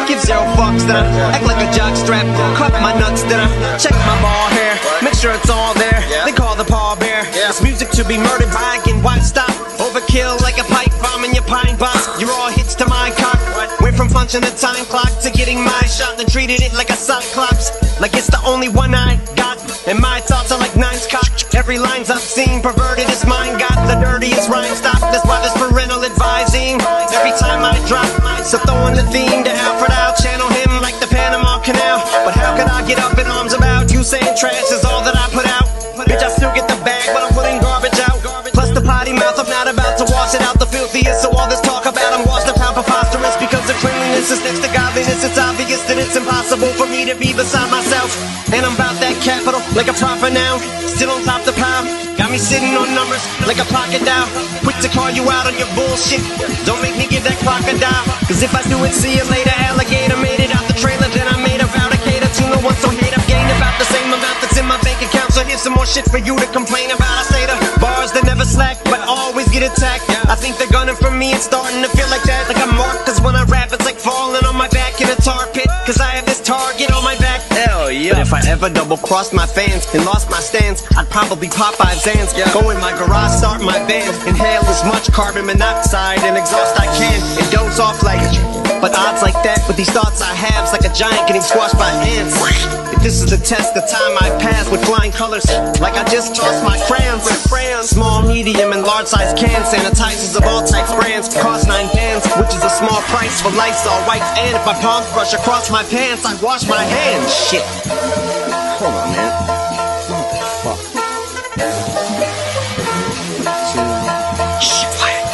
Give zero fucks, then I act like a jock strap. Clap my nuts, then I check my ball hair. Make sure it's all there. They call the pallbearer. It's music to be murdered by. Again, why stop? Overkill like a pipe bomb in your pine box. You're all hits to my cock. Went from punching the time clock to getting my shot, then treated it like a cyclops. Like it's the only one I got. And my thoughts are like nines cock. Every line's I've seen perverted as mine. Got the dirtiest rhyme stop. That's why there's parental advising every time I drop. So throwing the theme to Alfred, I'll channel him like the Panama Canal. But how could I get up in arms about you saying trash is all that I put out? Bitch, I still get the bag, but I'm putting garbage out. Plus the potty mouth, I'm not about to wash it out. The filthiest, so all this talk about I'm washed up how preposterous. Because the cleanliness is next to godliness. It's obvious that it's impossible for me to be beside myself. And I'm about that capital, like a proper noun. Still on top the pile, got me sitting on numbers like a pocket dial. Quick to call you out on your bullshit. Don't make me give that crocodile. Cause if I do it, see you later. Alligator made it out the trailer, then I made a vow to cater to no one. So hate, I've gained about the same amount that's in my bank account. So here's some more shit for you to complain about. I say the bars that never slack, but always get attacked. I think they're gunning for me and starting to feel like that. Like I'm marked, cause when I rap it's like falling on my back in a tar pit. Cause I have this target on my back. Hell yeah. But if I ever double crossed my fans and lost my stance, I'd probably pop 5 Zans. Go in my garage, start my band. Inhale as much carbon monoxide and exhaust I can. And doze off like. But odds like that with these thoughts I have's like a giant getting squashed by ants. If this is the test, the time I pass with flying colors, like I just tossed my crayons. Small, medium, and large size cans, sanitizers of all types, brands, cost 9 bands, which is a small price for Lysol wipes. And if my palms brush across my pants, I wash my hands. Shit. Hold on, man.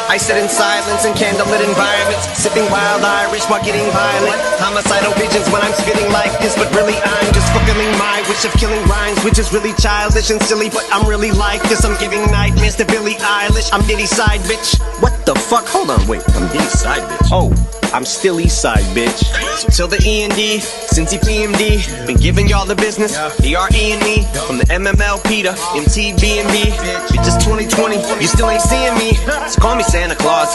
I sit in silence in candlelit environments, sipping wild Irish while getting violent. Homicidal visions when I'm spitting like this, but really I'm just fulfilling my wish of killing rhymes, which is really childish and silly, but I'm really like this. I'm giving nightmares to Billie Eilish. I'm Diddy side bitch. What the fuck? Hold on, wait. I'm Diddy side bitch. Oh, I'm still East Side bitch. So till the E&D, since he PMD, been giving y'all the business. ERE and me, from the MMLP to MTV&B. Bitch, it's 2020, you still ain't seeing me. So call me Santa Claus.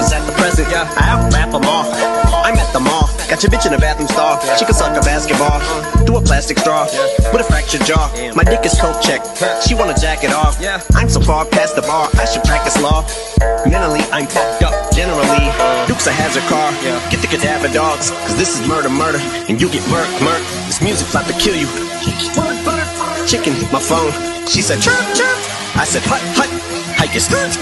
Is at the present, I out-rap them all. I'm at the mall, got your bitch in a bathroom stall. She can suck a basketball through a plastic straw with a fractured jaw. My dick is coke check, she wanna jack it off. I'm so far past the bar, I should practice law. Mentally, I'm fucked up, generally. Duke's a hazard car, get the cadaver dogs. Cause this is murder, and you get murk. This music's about to kill you. Chicken, my phone, she said chirp, chirp. I said hut, hike your skirt.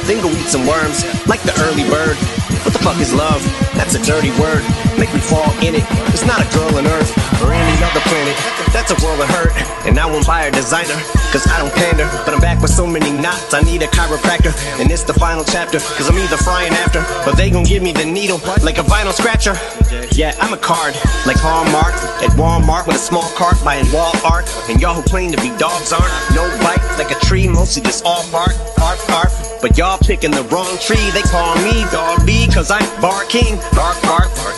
Then go eat some worms, like the early bird. What the fuck is love? That's a dirty word. Make me fall in it. It's not a girl on Earth or any other planet. That's a world of hurt. And I won't buy a designer, cause I don't pander. But I'm back with so many knots, I need a chiropractor. And it's the final chapter, cause I'm either frying after, or they gon' give me the needle like a vinyl scratcher. Yeah, I'm a card, like Hallmark. At Walmart with a small cart buying wall art. And y'all who claim to be dogs aren't. No bite, like a tree, mostly just all bark. But y'all picking the wrong tree. They call me Dog B, cause I'm Bar King. Bark.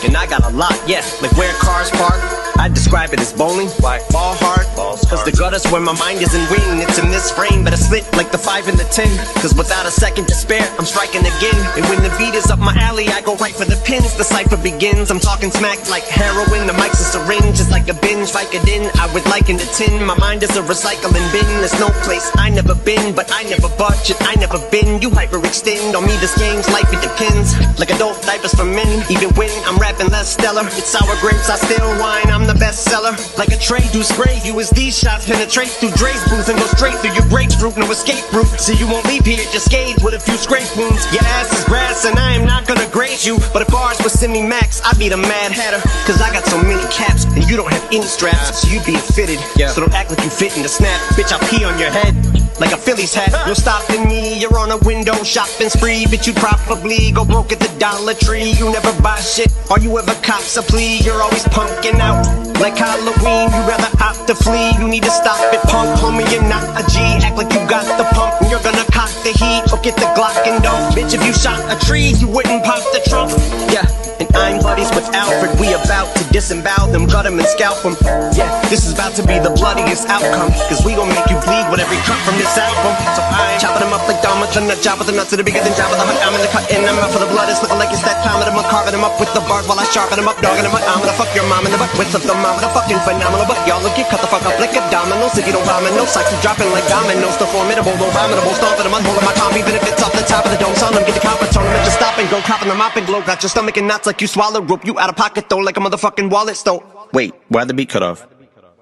And I got a lot, like where cars park. I describe it as bowling, ball hard. Cause the gutter's where my mind is in wing. It's in this frame, but I split like the 5 and the 10. Cause without a second to spare, I'm striking again. And when the beat is up my alley, I go right for the pins. The cipher begins, I'm talking smack like heroin. The mic's a syringe, it's like a binge. Vicodin, I would liken the tin. My mind is a recycling bin. There's no place I never been, but I never budget, I never been. You hyperextend on me, this game's life, it depends. Like adult diapers for men, even when I'm rapping less stellar. It's sour grapes, I still whine, I'm the best seller. Like a tray, do spray you as these shots penetrate through Dre's booth and go straight through your grapefruit. No escape route, so you won't leave here just scathed with a few scrape wounds. Your ass is grass and I am not gonna grade you, but if bars was semi-max, I'd be the Mad Hatter. Cause I got so many caps and you don't have any straps, so you'd be fitted. So don't act like you fit in the snap. Bitch, I'll pee on your head like a Phillies hat. You're stopping me, you're on a window shopping spree, but you probably go broke at the Dollar Tree. You never buy shit, or you ever cops a plea. You're always punking out like Halloween. You rather opt to flee. You need to stop it, punk. Homie, you're not a G. Act like you got the pump, and you're gonna cock the heat or get the Glock and dump. Bitch, if you shot a tree, you wouldn't pop the trunk. Yeah, and I'm buddies with Alfred. We about to Disembowel them, gut them, and scalp them. Yeah, this is about to be the bloodiest outcome, cause we gon' make you bleed with every cut from this album. So I ain't chopping them up like Dharma, trying to job with the nuts that are bigger than Jabba the Hutt. I'm in the cut in them out for the blood. It's looking like it's that time of them. I'm carving them up with the bars while I sharpen them up, dogging them up. I'm gonna fuck your mom in the butt with the thermometer, fucking phenomenal. But y'all look, get cut the fuck up like a dominoes. If you don't vomit, no psychs are dropping like dominoes. The formidable, abominable, stomping them, I'm holding my calm, even if it's off the top of the dome. Son, I'm get the copper, tournament, just stop and go, copping the mop and glow. Got your stomach in knots like you swallow rope. You out of pocket though, like a motherfucking wallet stole. Wait, why'd the beat cut off?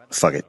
Fuck it.